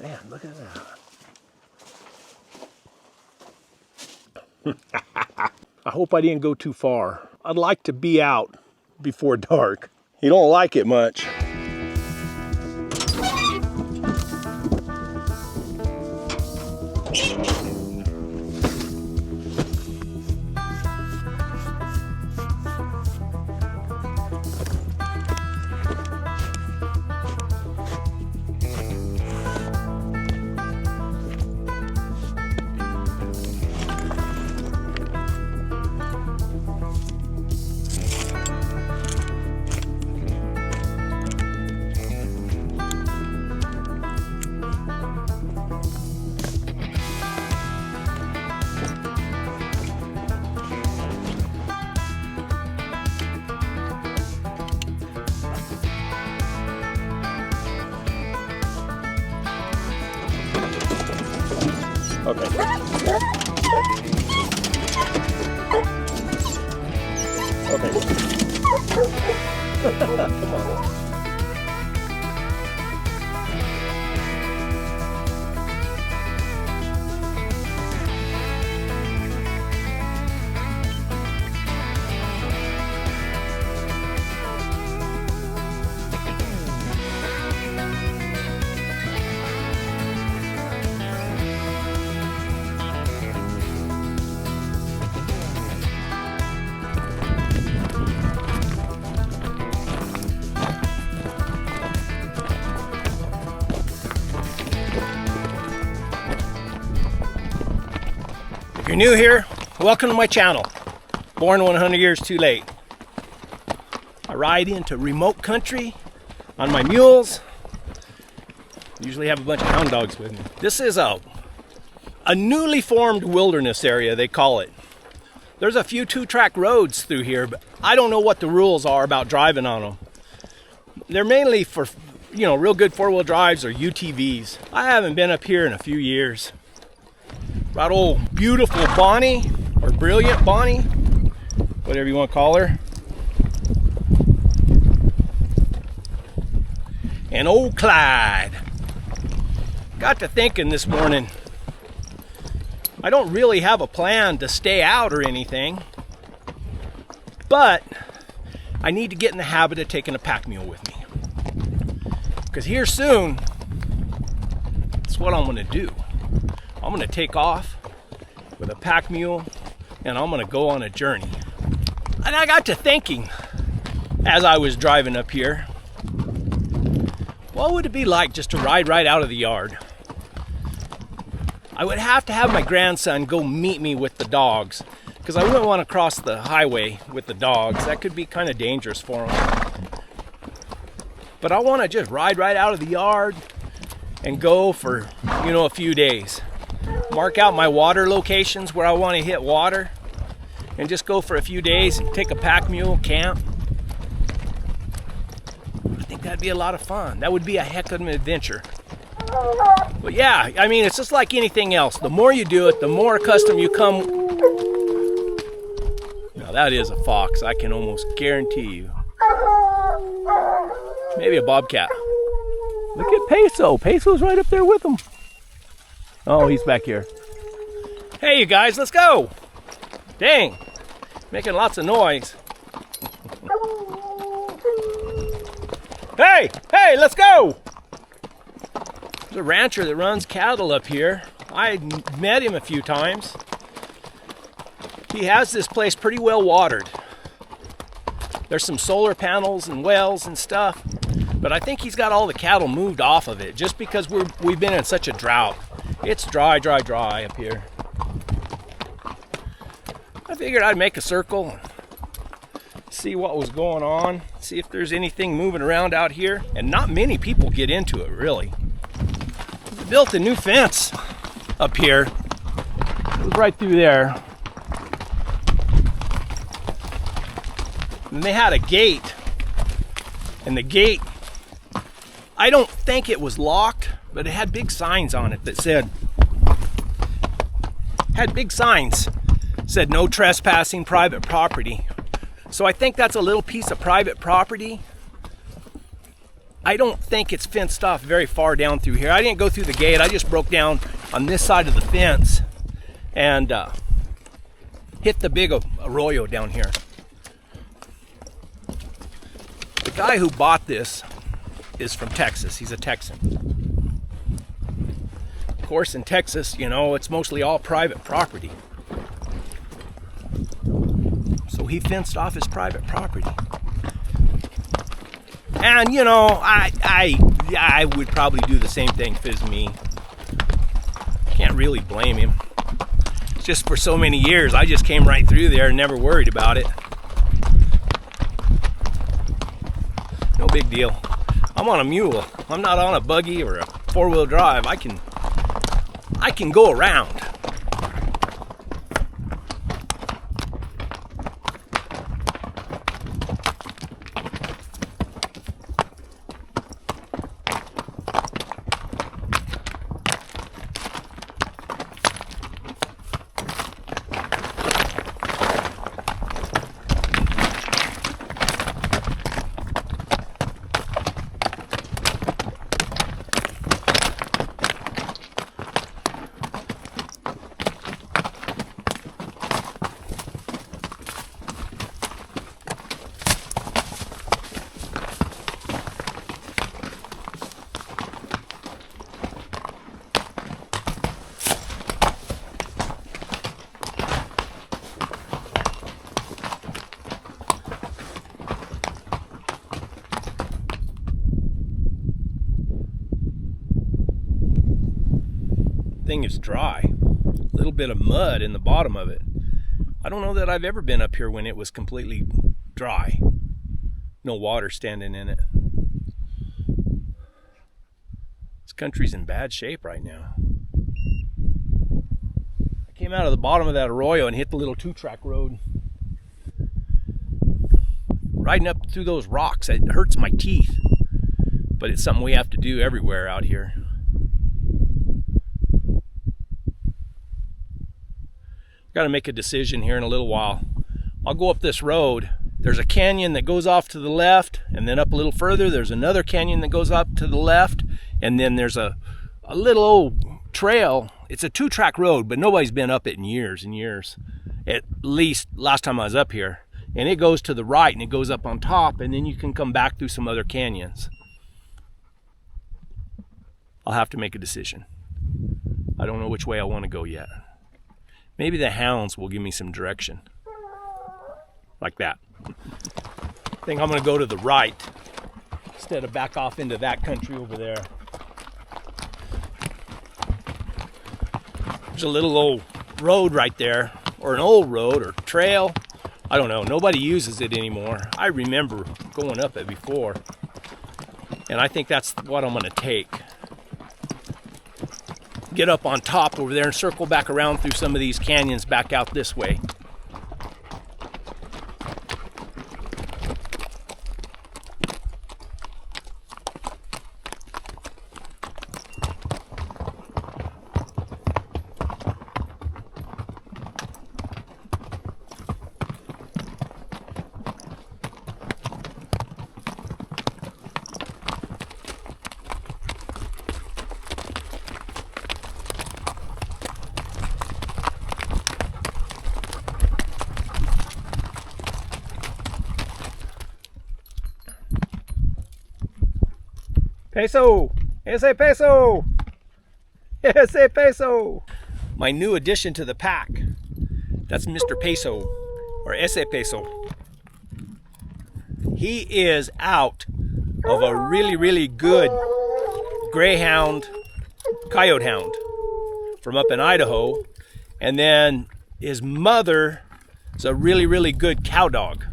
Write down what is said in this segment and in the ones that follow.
Man, look at that. I hope I didn't go too far. I'd like to be out before dark. You don't like it much. Okay. Come on. If you're new here, welcome to my channel. Born 100 years too late. I ride into remote country on my mules. Usually have a bunch of hound dogs with me. This is a newly formed wilderness area, they call it. There's a few two-track roads through here, but I don't know what the rules are about driving on them. They're mainly for, you know, real good four-wheel drives or UTVs. I haven't been up here in a few years. Brought old beautiful Bonnie, or brilliant Bonnie, whatever you want to call her. And old Clyde. Got to thinking this morning, I don't really have a plan to stay out or anything, but I need to get in the habit of taking a pack mule with me. Because here soon, that's what I'm going to do. I'm going to take off with a pack mule and I'm going to go on a journey. And I got to thinking as I was driving up here, what would it be like just to ride right out of the yard? I would have to have my grandson go meet me with the dogs because I wouldn't want to cross the highway with the dogs. That could be kind of dangerous for them. But I want to just ride right out of the yard and go for, you know, a few days. Mark out my water locations where I want to hit water and just go for a few days and take a pack mule, camp. I think that'd be a lot of fun. That would be a heck of an adventure. But yeah, I mean, it's just like anything else. The more you do it, the more accustomed you come. Now that is a fox, I can almost guarantee you. Maybe a bobcat. Look at Peso. Peso's right up there with him. Oh, he's back here. Hey, you guys, let's go. Dang, making lots of noise. Hey, let's go. There's a rancher that runs cattle up here. I met him a few times. He has this place pretty well watered. There's some solar panels and wells and stuff, but I think he's got all the cattle moved off of it just because we've been in such a drought. It's dry up here. I figured I'd make a circle and see what was going on, see if there's anything moving around out here. And not many people get into it, really. They built a new fence up here. It was right through there. And they had a gate. And the gate, I don't think it was locked, but it had big signs on it that said no trespassing private property. So I think that's a little piece of private property. I don't think it's fenced off very far down through here. I didn't go through the gate. I just broke down on this side of the fence and hit the big arroyo down here. The guy who bought this is from Texas. He's a Texan. Of course, in Texas, you know, it's mostly all private property. So he fenced off his private property. And you know, I would probably do the same thing if it was me. Can't really blame him. It's just for so many years, I just came right through there and never worried about it. No big deal. I'm on a mule. I'm not on a buggy or a four-wheel drive. I can go around. Thing is dry. A little bit of mud in the bottom of it. I don't know that I've ever been up here when it was completely dry. No water standing in it. This country's in bad shape right now. I came out of the bottom of that arroyo and hit the little two-track road. Riding up through those rocks, it hurts my teeth. But it's something we have to do everywhere out here. Got to make a decision here in a little while. I'll go up this road. There's a canyon that goes off to the left, and then up a little further there's another canyon that goes up to the left, and then there's a little old trail. It's a two-track road, but nobody's been up it in years and years. At least last time I was up here. And it goes to the right and it goes up on top, and then you can come back through some other canyons. I'll have to make a decision. I don't know which way I want to go yet. Maybe the hounds will give me some direction. Like that. I think I'm going to go to the right instead of back off into that country over there. There's a little old road right there, or an old road or trail. I don't know. Nobody uses it anymore. I remember going up it before. And I think that's what I'm going to take. Get up on top over there and circle back around through some of these canyons back out this way. Peso! Ese peso! Ese peso! My new addition to the pack. That's Mr. Peso, or Ese Peso. He is out of a really, really good greyhound, coyote hound from up in Idaho. And then his mother is a really, really good cow dog.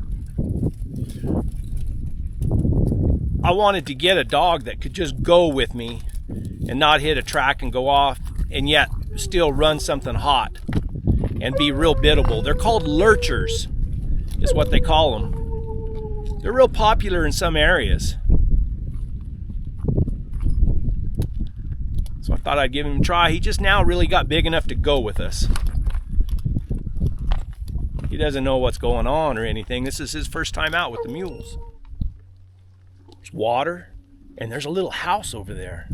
I wanted to get a dog that could just go with me and not hit a track and go off, and yet still run something hot and be real biddable. They're called lurchers, is what they call them. They're real popular in some areas. So I thought I'd give him a try. He just now really got big enough to go with us. He doesn't know what's going on or anything. This is his first time out with the mules. There's water. And there's a little house over there.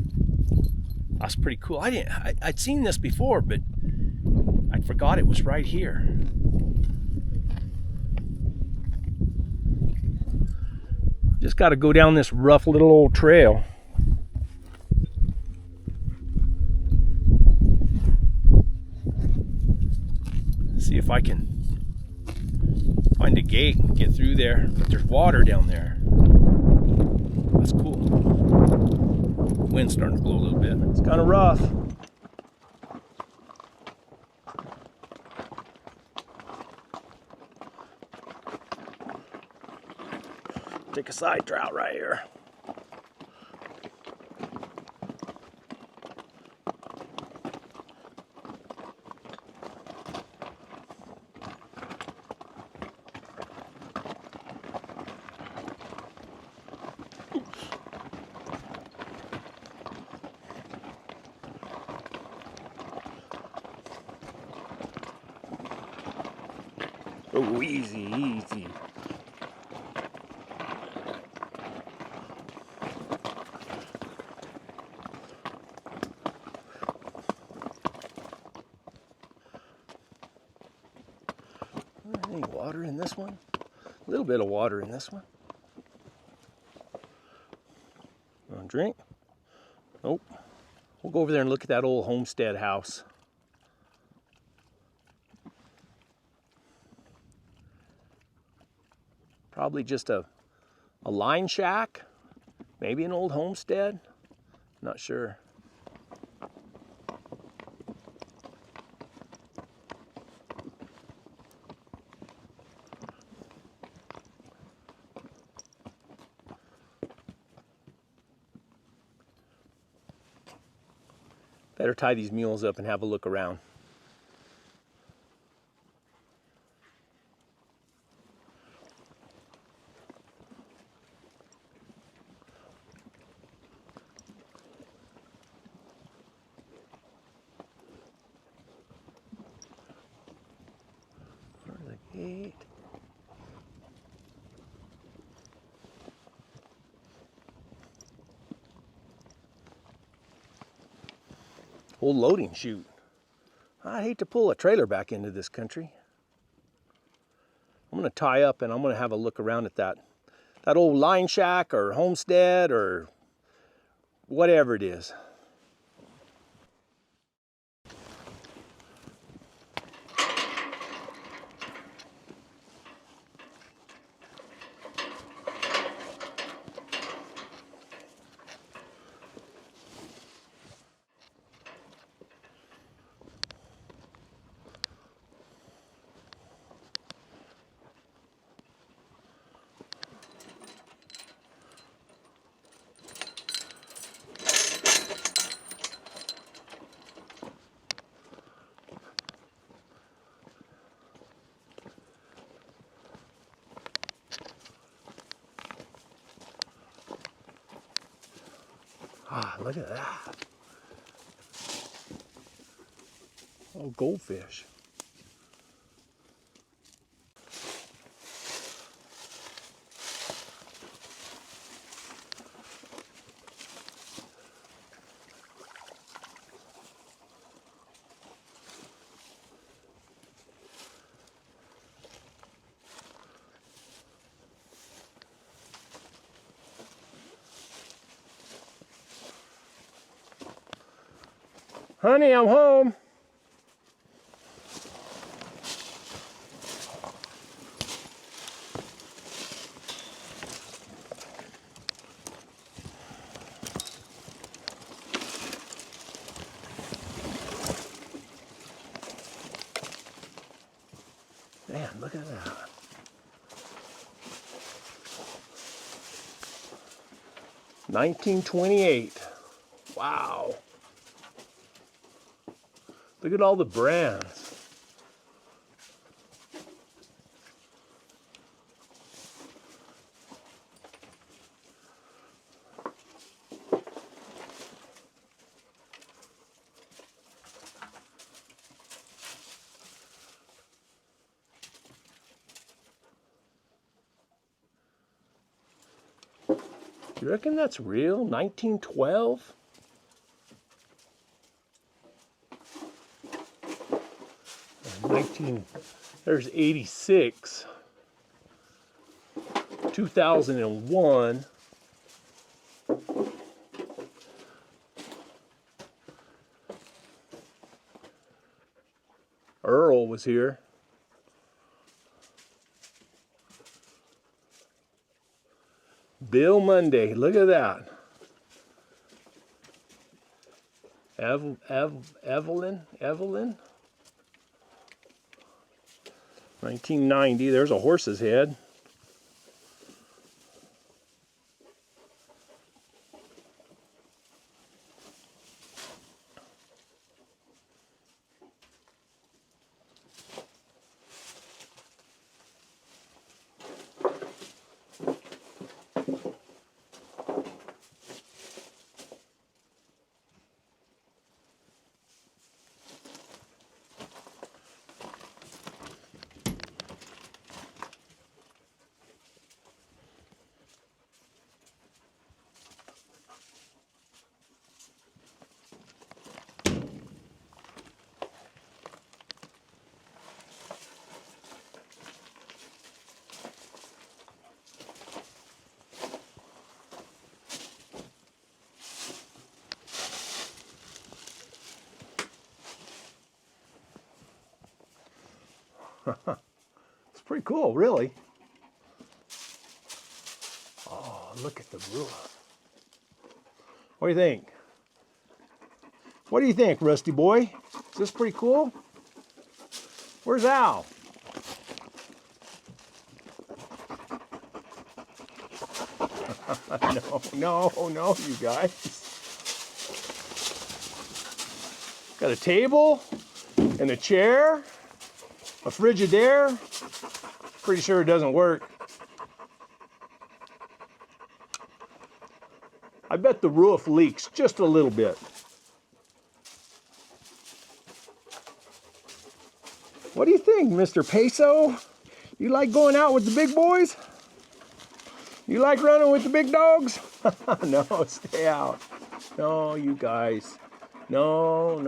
That's pretty cool. I'd seen this before, but I forgot it was right here. Just got to go down this rough little old trail. See if I can find a gate and get through there. But there's water down there. That's cool. Wind's starting to blow a little bit. It's kind of rough. Take a side trout right here. Oh, easy, easy. Any water in this one? A little bit of water in this one. Want a drink? Nope. We'll go over there and look at that old homestead house. Probably just a line shack, maybe an old homestead, not sure. Better tie these mules up and have a look around. Gate. Old loading chute. I'd hate to pull a trailer back into this country. I'm going to tie up and I'm going to have a look around at that old line shack or homestead or whatever it is. Ah, look at that. Oh, goldfish. Honey, I'm home. Man, look at that. $19.28. Wow. Look at all the brands. You reckon that's real? 1912? There's 86. 2001. Earl was here. Bill Monday, look at that. Evelyn? 1990, there's a horse's head. It's pretty cool, really. Oh, look at the roof. What do you think? What do you think, Rusty boy? Is this pretty cool? Where's Al? No, you guys. Got a table and a chair, a Frigidaire. Pretty sure it doesn't work. I bet the roof leaks just a little bit. What do you think, Mr. Peso? You like going out with the big boys? You like running with the big dogs? No, stay out. No, you guys. No. I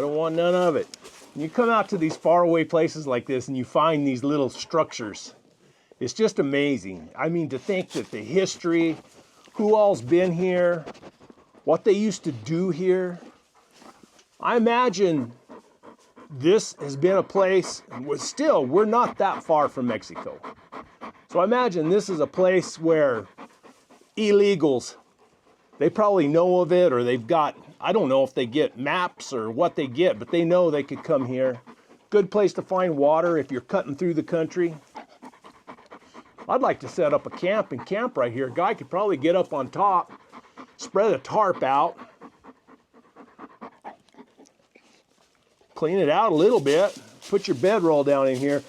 don't want none of it. When you come out to these faraway places like this and you find these little structures, it's just amazing. I mean, to think that the history, who all's been here, what they used to do here. I imagine this has been a place, and we're not that far from Mexico. So I imagine this is a place where illegals, they probably know of it, or they've got, I don't know if they get maps or what they get, but they know they could come here. Good place to find water if you're cutting through the country. I'd like to set up a camp and camp right here. A guy could probably get up on top, spread a tarp out, clean it out a little bit, put your bedroll down in here,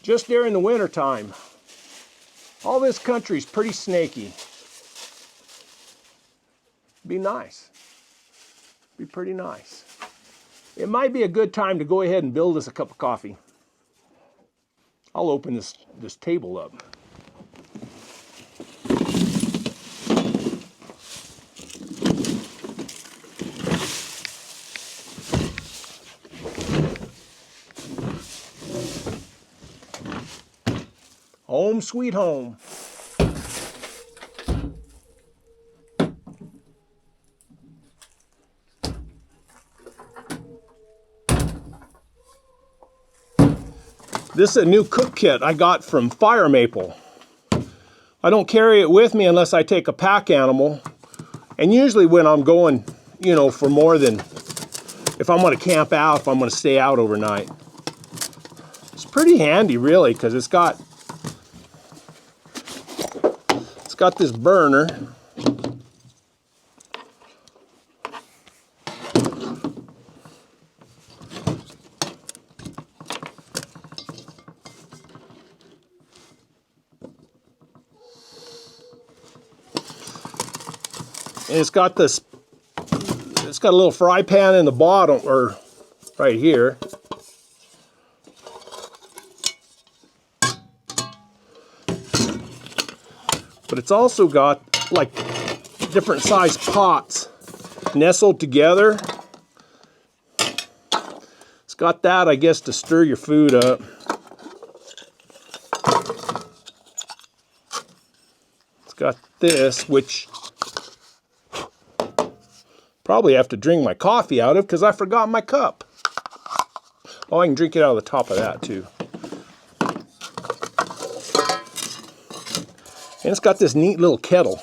just during the winter time. All this country's pretty snaky. Be nice. Be pretty nice. It might be a good time to go ahead and build us a cup of coffee. I'll open this table up. Home sweet home. This is a new cook kit I got from Fire Maple. I don't carry it with me unless I take a pack animal. And usually when I'm going, you know, for more than, if I'm going to camp out, if I'm going to stay out overnight. It's pretty handy really, because it's got this burner. And it's got a little fry pan in the bottom, or right here. But it's also got like different size pots nestled together. It's got that, I guess, to stir your food up. It's got this, which probably have to drink my coffee out of because I forgot my cup. Oh, I can drink it out of the top of that too. And it's got this neat little kettle.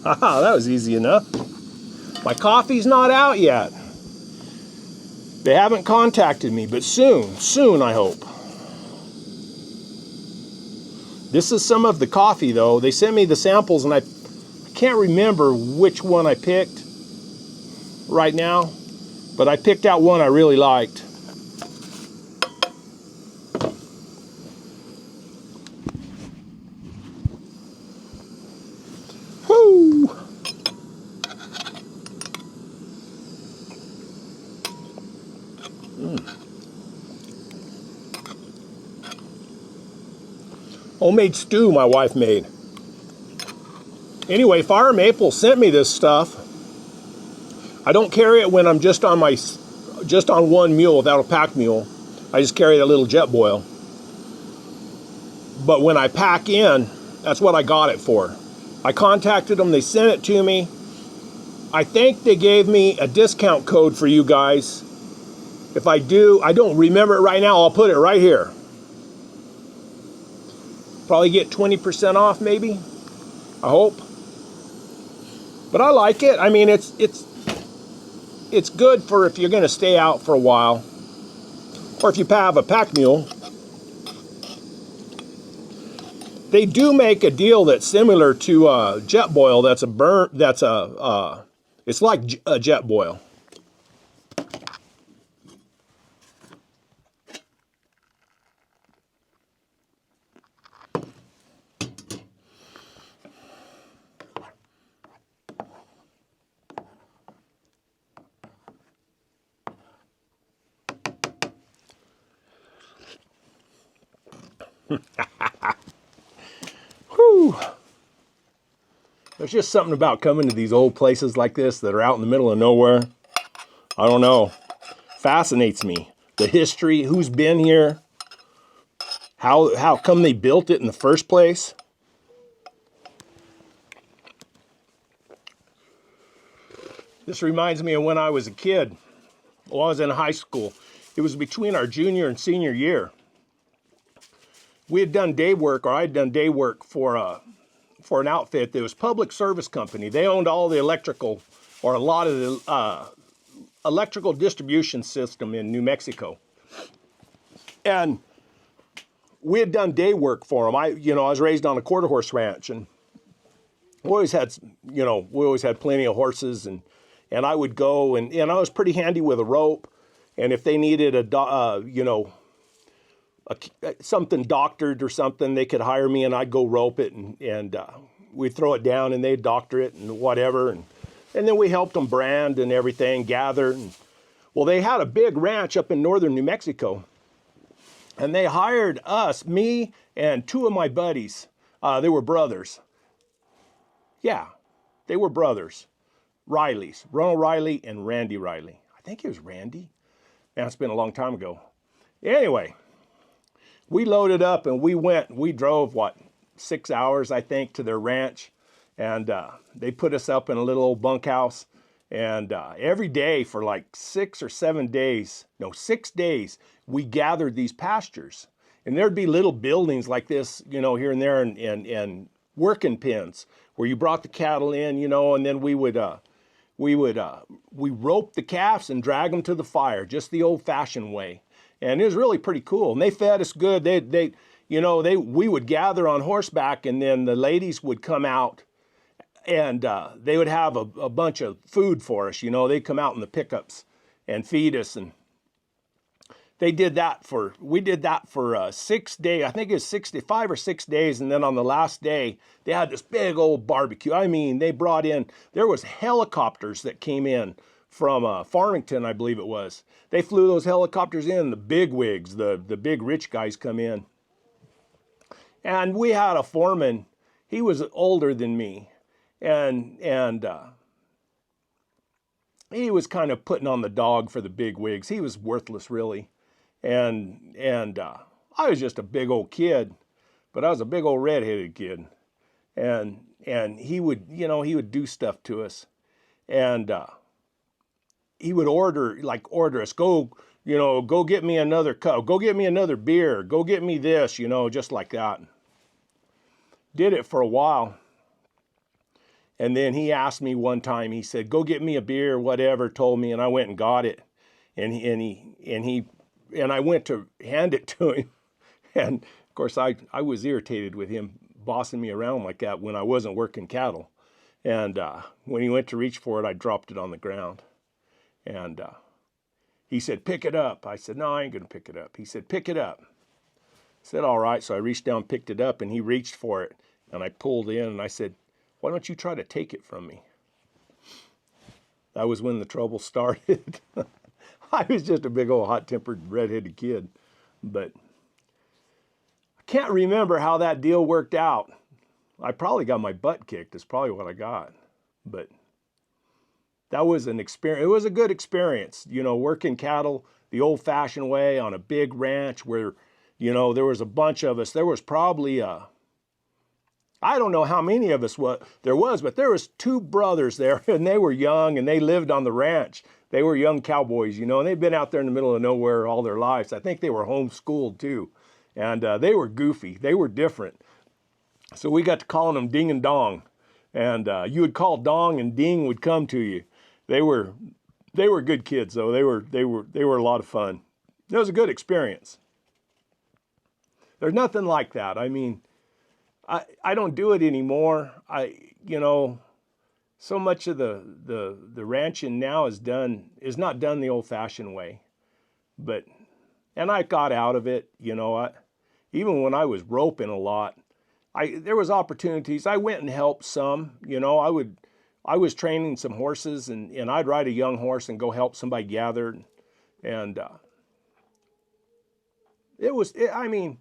Haha, that was easy enough. My coffee's not out yet. They haven't contacted me, but soon I hope. This is some of the coffee though. They sent me the samples and I can't remember which one I picked right now, but I picked out one I really liked. Woo! Homemade stew my wife made. Anyway, Fire Maple sent me this stuff. I don't carry it when I'm just on one mule without a pack mule. I just carry that little jet boil. But when I pack in, that's what I got it for. I contacted them, they sent it to me. I think they gave me a discount code for you guys. If I do, I don't remember it right now, I'll put it right here. Probably get 20% off maybe, I hope. But I like it. I mean, it's good for if you're gonna stay out for a while. Or if you have a pack mule. They do make a deal that's similar to jet boil. It's like a jet boil. Whew. There's just something about coming to these old places like this that are out in the middle of nowhere. I don't know. Fascinates me. The history, who's been here, how come they built it in the first place. This reminds me of when I was a kid. Well, I was in high school. It was between our junior and senior year. We had done day work, or I'd done day work for an outfit that was public service company. They owned all the electrical, or a lot of the electrical distribution system in New Mexico. And we had done day work for them. I was raised on a quarter horse ranch, and we always had plenty of horses, and I would go, and I was pretty handy with a rope. And if they needed something doctored or something, they could hire me and I'd go rope it, and we'd throw it down and they'd doctor it and whatever. And then we helped them brand and everything, gather. Well, they had a big ranch up in northern New Mexico, and they hired us, me and two of my buddies. They were brothers. Yeah, they were brothers. Rileys, Ronald Riley and Randy Riley. I think it was Randy. Man, it's been a long time ago. Anyway, we loaded up and we drove, 6 hours, I think, to their ranch. And they put us up in a little old bunkhouse. And every day for like 6 or 7 days, no, 6 days, we gathered these pastures. And there'd be little buildings like this, here and there, and working pens where you brought the cattle in, and then we roped the calves and drag them to the fire, just the old-fashioned way. And it was really pretty cool. And they fed us good. We would gather on horseback, and then the ladies would come out, and they would have a bunch of food for us. They'd come out in the pickups and feed us. And we did that for 6 days. I think it was 65 or 6 days. And then on the last day, they had this big old barbecue. I mean, they brought in, there was helicopters that came in from Farmington, I believe it was. They flew those helicopters in, the big wigs, the big rich guys come in. And we had a foreman, he was older than me. And he was kind of putting on the dog for the big wigs. He was worthless, really. And I was just a big old kid, but I was a big old redheaded kid. And he would, you know, he would do stuff to us. And he would order us, go get me another cup, go get me another beer, go get me this, you know, just like that. Did it for a while. And then he asked me one time, he said, go get me a beer, whatever, told me, and I went and got it. And I went to hand it to him. And of course, I was irritated with him bossing me around like that when I wasn't working cattle. And when he went to reach for it, I dropped it on the ground. And he said, pick it up. I said, no, I ain't going to pick it up. He said, pick it up. I said, all right. So I reached down, picked it up, and he reached for it. And I pulled in, and I said, why don't you try to take it from me? That was when the trouble started. I was just a big old hot-tempered redheaded kid. But I can't remember how that deal worked out. I probably got my butt kicked. Is probably what I got. But that was an experience. It was a good experience, you know, working cattle the old-fashioned way on a big ranch where, you know, there was a bunch of us. There was probably I don't know how many of us there was, but there was 2 brothers there, and they were young, and they lived on the ranch. They were young cowboys, you know, and they'd been out there in the middle of nowhere all their lives. I think they were homeschooled too, and they were goofy. They were different. So we got to calling them Ding and Dong, and you would call Dong, and Ding would come to you. They were good kids, though. They were a lot of fun. It was a good experience. There's nothing like that. I mean, I don't do it anymore. You know, so much of the ranching now is not done the old-fashioned way. And I got out of it, you know. Even when I was roping a lot, there was opportunities. I went and helped some, you know. I was training some horses, and I'd ride a young horse and go help somebody gather. And I mean,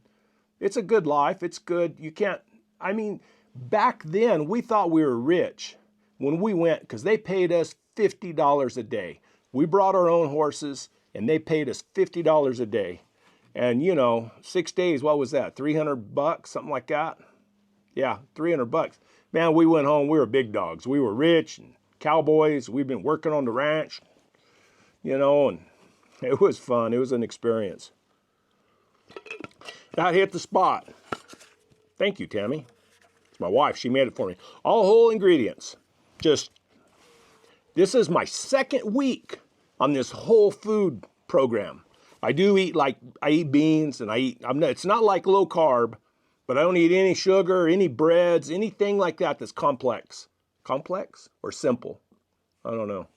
it's a good life. It's good. You can't, I mean, back then we thought we were rich when we went, because they paid us $50 a day. We brought our own horses, and they paid us $50 a day. And, you know, 6 days, what was that? $300, something like that? Yeah, $300. Man, we went home, we were big dogs. We were rich and cowboys. We've been working on the ranch, you know, and it was fun. It was an experience. That hit the spot. Thank you, Tammy. It's my wife. She made it for me. All whole ingredients. This is my 2nd week on this whole food program. I eat beans, and it's not like low carb, but I don't eat any sugar, any breads, anything like that that's complex. Complex or simple? I don't know.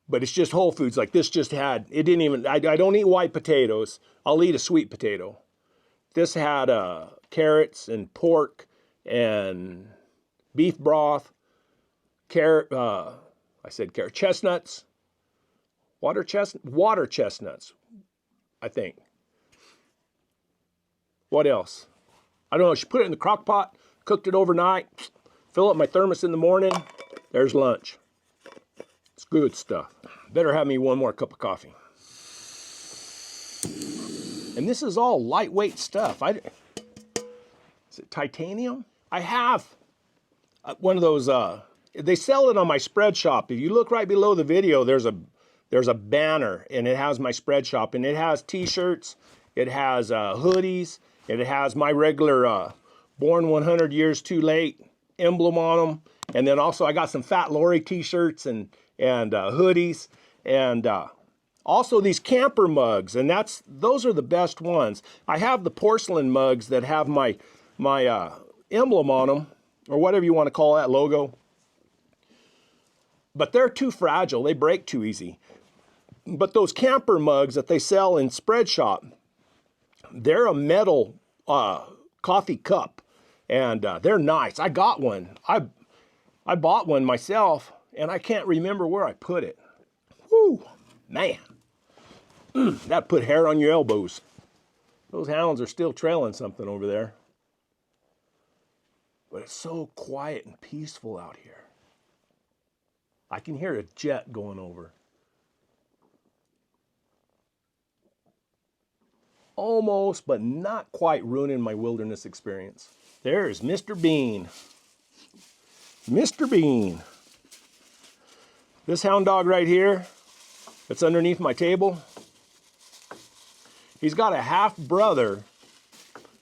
But it's just whole foods. Like this just had, it didn't even, I don't eat white potatoes. I'll eat a sweet potato. This had carrots and pork and beef broth, chestnuts, water chestnuts, I think. What else? I don't know. She put it in the crock pot, cooked it overnight, fill up my thermos in the morning. There's lunch. It's good stuff. Better have me one more cup of coffee. And this is all lightweight stuff. Is it titanium? I have one of those, they sell it on my spread shop. If you look right below the video, there's a banner, and it has my spread shop, and it has t-shirts, it has hoodies, and it has my regular Born 100 Years Too Late emblem on them. And then also I got some Fat Lori t-shirts and hoodies, and also these camper mugs, and those are the best ones. I have the porcelain mugs that have my emblem on them, or whatever you want to call that, logo. But they're too fragile. They break too easy. But those camper mugs that they sell in Spread Shop, they're a metal coffee cup, and they're nice. I got one. I bought one myself, and I can't remember where I put it. Whew, man. That put hair on your elbows. Those hounds are still trailing something over there. But it's so quiet and peaceful out here. I can hear a jet going over. Almost, but not quite ruining my wilderness experience. There's Mr. Bean. Mr. Bean. This hound dog right here, that's underneath my table, he's got a half brother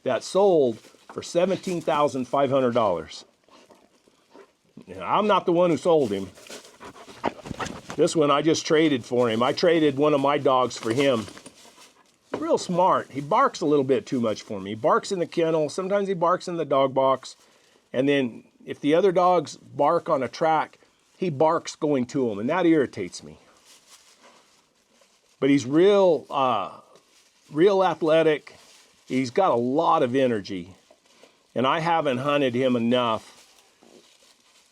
that sold for $17,500. I'm not the one who sold him. This one I just traded for him. I traded one of my dogs for him. Real smart. He barks a little bit too much for me. He barks in the kennel. Sometimes he barks in the dog box. And then if the other dogs bark on a track, he barks going to them, and that irritates me. But he's real athletic. He's got a lot of energy. And I haven't hunted him enough.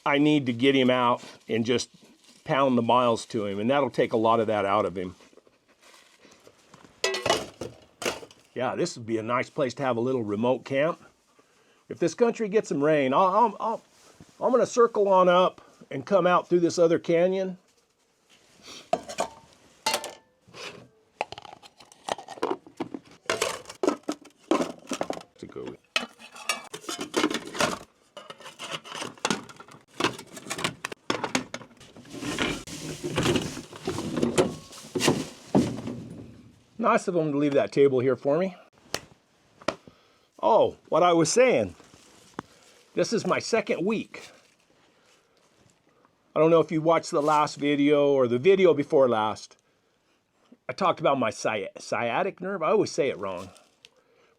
I need to get him out and just pound the miles to him, and that'll take a lot of that out of him. Yeah, this would be a nice place to have a little remote camp. If this country gets some rain, I'm going to circle on up and come out through this other canyon. To go with. Nice of them to leave that table here for me. Oh, what I was saying. This is my second week. I don't know if you watched the last video or the video before last. I talked about my sciatic nerve. I always say it wrong.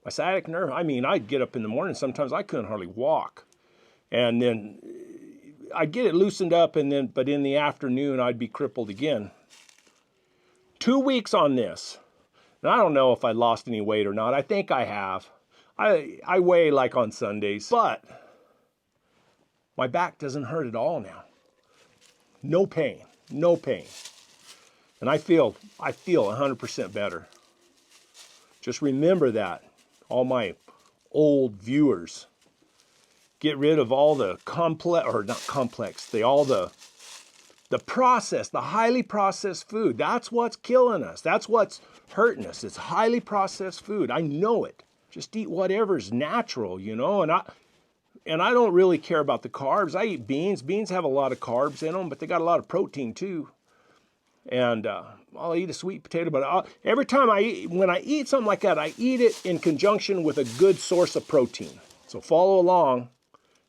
My sciatic nerve, I mean, I'd get up in the morning. Sometimes I couldn't hardly walk. And then I'd get it loosened up, but in the afternoon, I'd be crippled again. 2 weeks on this. And I don't know if I lost any weight or not. I think I have. I weigh like on Sundays, but my back doesn't hurt at all now. No pain, no pain. And I feel 100% better. Just remember that, all my old viewers. Get rid of all the processed, the highly processed food. That's what's killing us. That's what's hurting us. It's highly processed food. I know it. Just eat whatever's natural, you know. And I don't really care about the carbs. I eat beans. Beans have a lot of carbs in them, but they got a lot of protein too. And I'll eat a sweet potato, but every time when I eat something like that, I eat it in conjunction with a good source of protein. So follow along,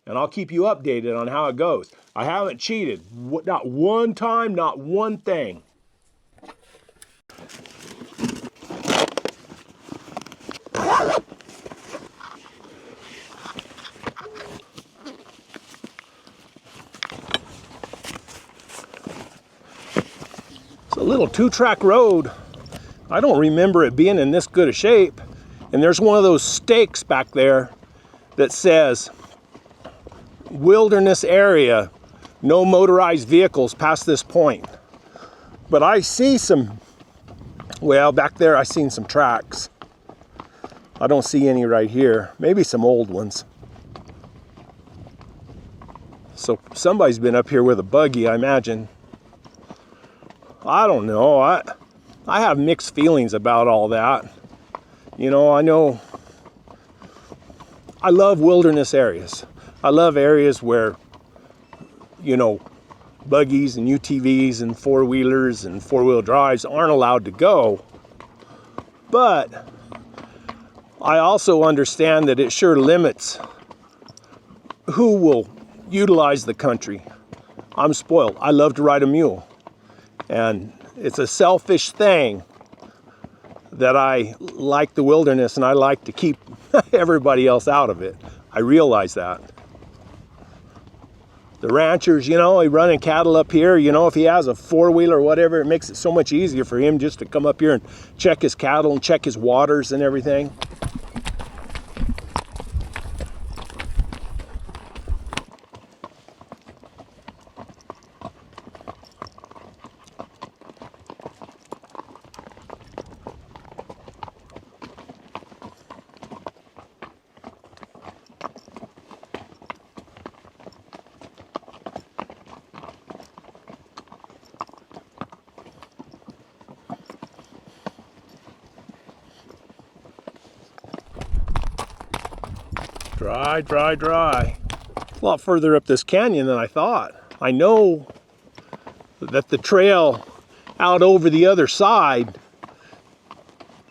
and I'll keep you updated on how it goes. I haven't cheated, not one time, not one thing. It's a little 2-track road. I don't remember it being in this good a shape. And there's one of those stakes back there that says, wilderness area, no motorized vehicles past this point. But I see some, well, back there I seen some tracks. I don't see any right here. Maybe some old ones. So somebody's been up here with a buggy, I imagine. I don't know. I have mixed feelings about all that. You know, I love wilderness areas. I love areas where, you know, buggies and UTVs and four-wheelers and four-wheel drives aren't allowed to go. But I also understand that it sure limits who will utilize the country. I'm spoiled. I love to ride a mule. And it's a selfish thing that I like the wilderness and I like to keep everybody else out of it. I realize that. The ranchers, you know, he running cattle up here, you know, if he has a four-wheeler or whatever, it makes it so much easier for him just to come up here and check his cattle and check his waters and everything. Dry, dry, dry. A lot further up this canyon than I thought. I know that the trail out over the other side,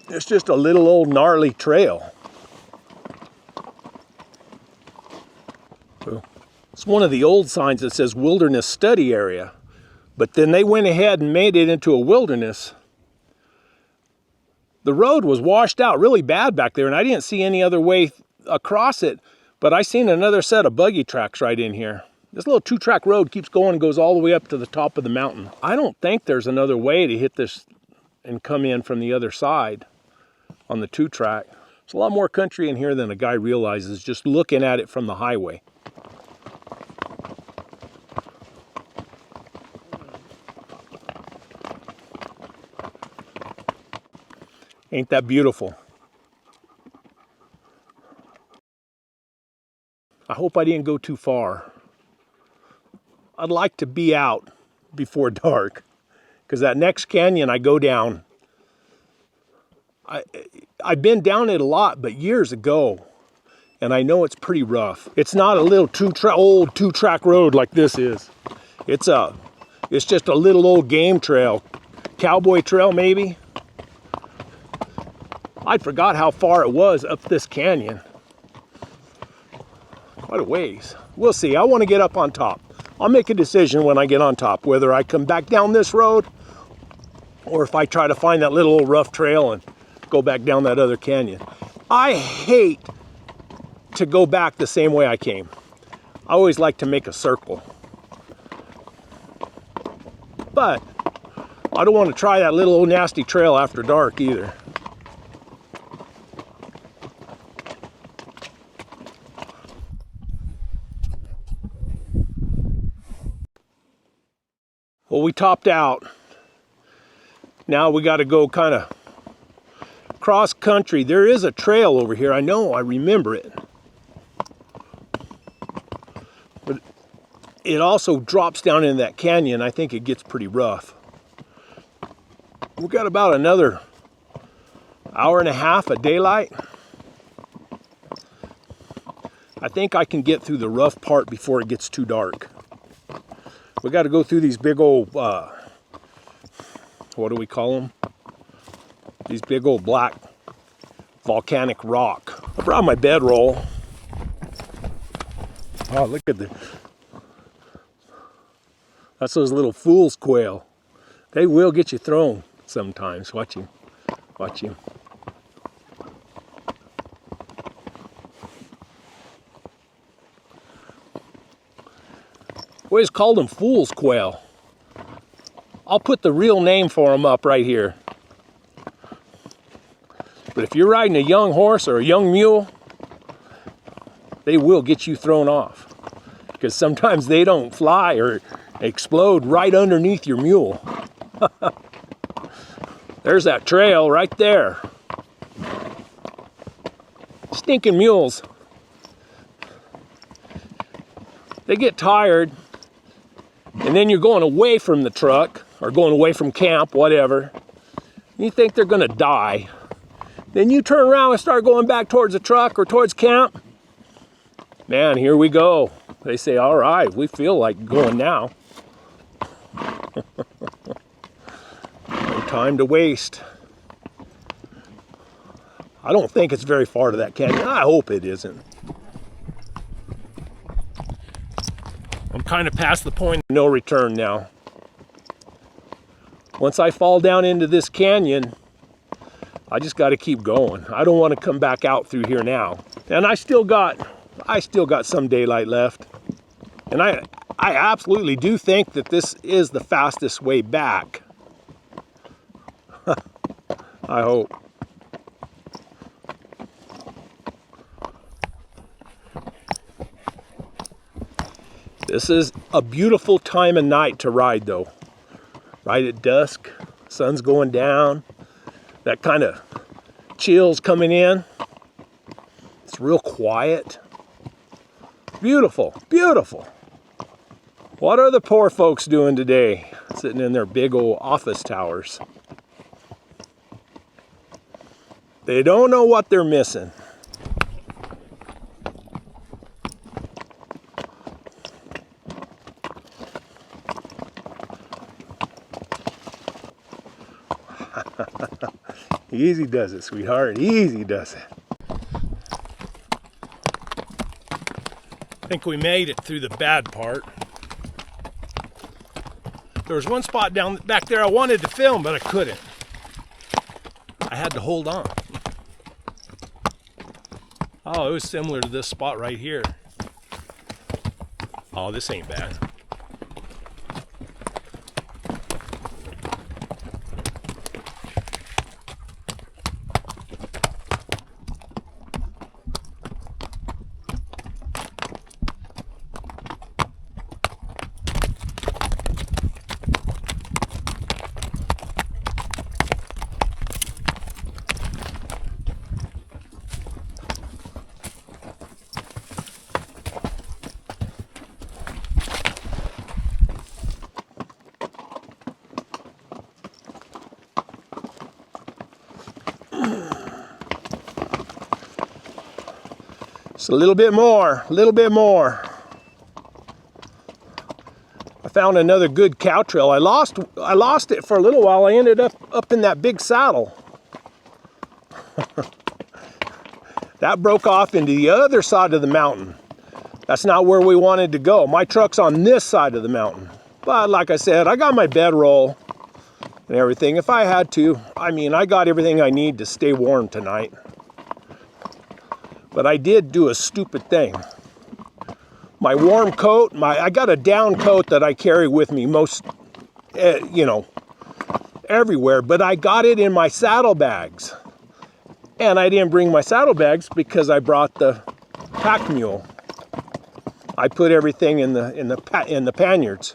it's just a little old gnarly trail. It's one of the old signs that says wilderness study area, but then they went ahead and made it into a wilderness. The road was washed out really bad back there, and I didn't see any other way across it, but I seen another set of buggy tracks right in here. This little two-track road keeps going and goes all the way up to the top of the mountain. I don't think there's another way to hit this and come in from the other side on the two-track. There's a lot more country in here than a guy realizes just looking at it from the highway. Ain't that beautiful? I hope I didn't go too far. I'd like to be out before dark, because that next canyon I go down, I've been down it a lot, but years ago, and I know it's pretty rough. It's not a little old two-track road like this is. It's just a little old game trail, cowboy trail maybe. I forgot how far it was up this canyon. Quite a ways. We'll see. I want to get up on top. I'll make a decision when I get on top, whether I come back down this road or if I try to find that little old rough trail and go back down that other canyon. I hate to go back the same way I came. I always like to make a circle. But I don't want to try that little old nasty trail after dark either. Well, we topped out. Now we got to go kind of cross country. There is a trail over here. I know, I remember it. But it also drops down in that canyon. I think it gets pretty rough. We've got about another hour and a half of daylight. I think I can get through the rough part before it gets too dark. We got to go through these big old, what do we call them? These big old black volcanic rock. I brought my bedroll. Oh, look at that's those little fool's quail. They will get you thrown sometimes. Watch him. Watch him. We always called them fool's quail. I'll put the real name for them up right here. But if you're riding a young horse or a young mule, they will get you thrown off. Because sometimes they don't fly or explode right underneath your mule. There's that trail right there. Stinking mules. They get tired. And then you're going away from the truck or going away from camp, whatever. You think they're going to die. Then you turn around and start going back towards the truck or towards camp. Man, here we go. They say, all right, we feel like going now. No time to waste. I don't think it's very far to that canyon. I hope it isn't. I'm kind of past the point of no return now. Once I fall down into this canyon, I just got to keep going. I don't want to come back out through here now. And I still got some daylight left. And I I absolutely do think that this is the fastest way back. I hope. This is a beautiful time of night to ride though. Right at dusk, sun's going down, that kind of chill's coming in. It's real quiet. Beautiful, beautiful. What are the poor folks doing today? Sitting in their big old office towers. They don't know what they're missing. Easy does it, sweetheart. Easy does it. I think we made it through the bad part. There was one spot down back there I wanted to film, but I couldn't. I had to hold on. Oh, it was similar to this spot right here. Oh, this ain't bad. Just a little bit more, a little bit more. I found another good cow trail. I lost it for a little while. I ended up in that big saddle. That broke off into the other side of the mountain. That's not where we wanted to go. My truck's on this side of the mountain. But like I said, I got my bedroll and everything. If I had to, I mean, I got everything I need to stay warm tonight. But I did do a stupid thing. My warm coat, I got a down coat that I carry with me most, everywhere, but I got it in my saddlebags. And I didn't bring my saddlebags because I brought the pack mule. I put everything in the panniers.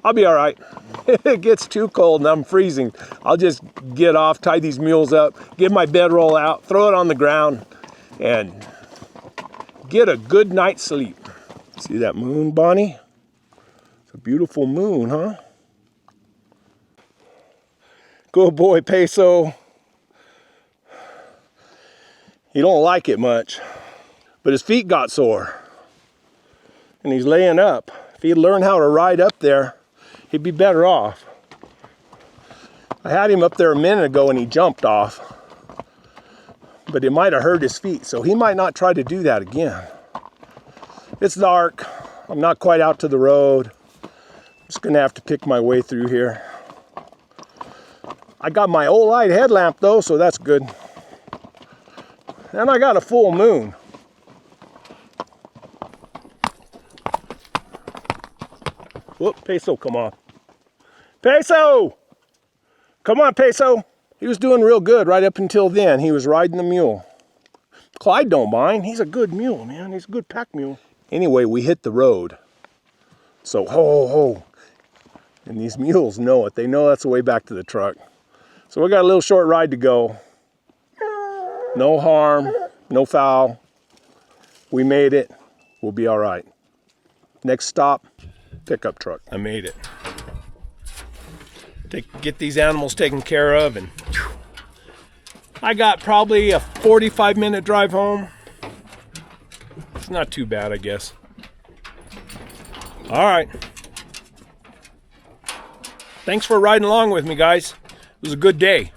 I'll be all right. If it gets too cold and I'm freezing, I'll just get off, tie these mules up, get my bedroll out, throw it on the ground, and get a good night's sleep. See that moon, Bonnie? It's a beautiful moon, huh? Good boy, Peso. He don't like it much, but his feet got sore, and he's laying up. If he'd learn how to ride up there, he'd be better off. I had him up there a minute ago and he jumped off, but it might have hurt his feet, so he might not try to do that again. It's dark. I'm not quite out to the road. I'm just gonna have to pick my way through here. I got my Olight headlamp though, so that's good. And I got a full moon. Whoop, Peso, come on. Peso! Come on, Peso. He was doing real good right up until then. He was riding the mule. Clyde don't mind. He's a good mule, man. He's a good pack mule. Anyway, we hit the road. So, ho. And these mules know it. They know that's the way back to the truck. So we got a little short ride to go. No harm, no foul. We made it. We'll be all right. Next stop, pickup truck. I made it. Get these animals taken care of, and I got probably a 45-minute drive home. It's not too bad, I guess. All right. Thanks for riding along with me, guys. It was a good day.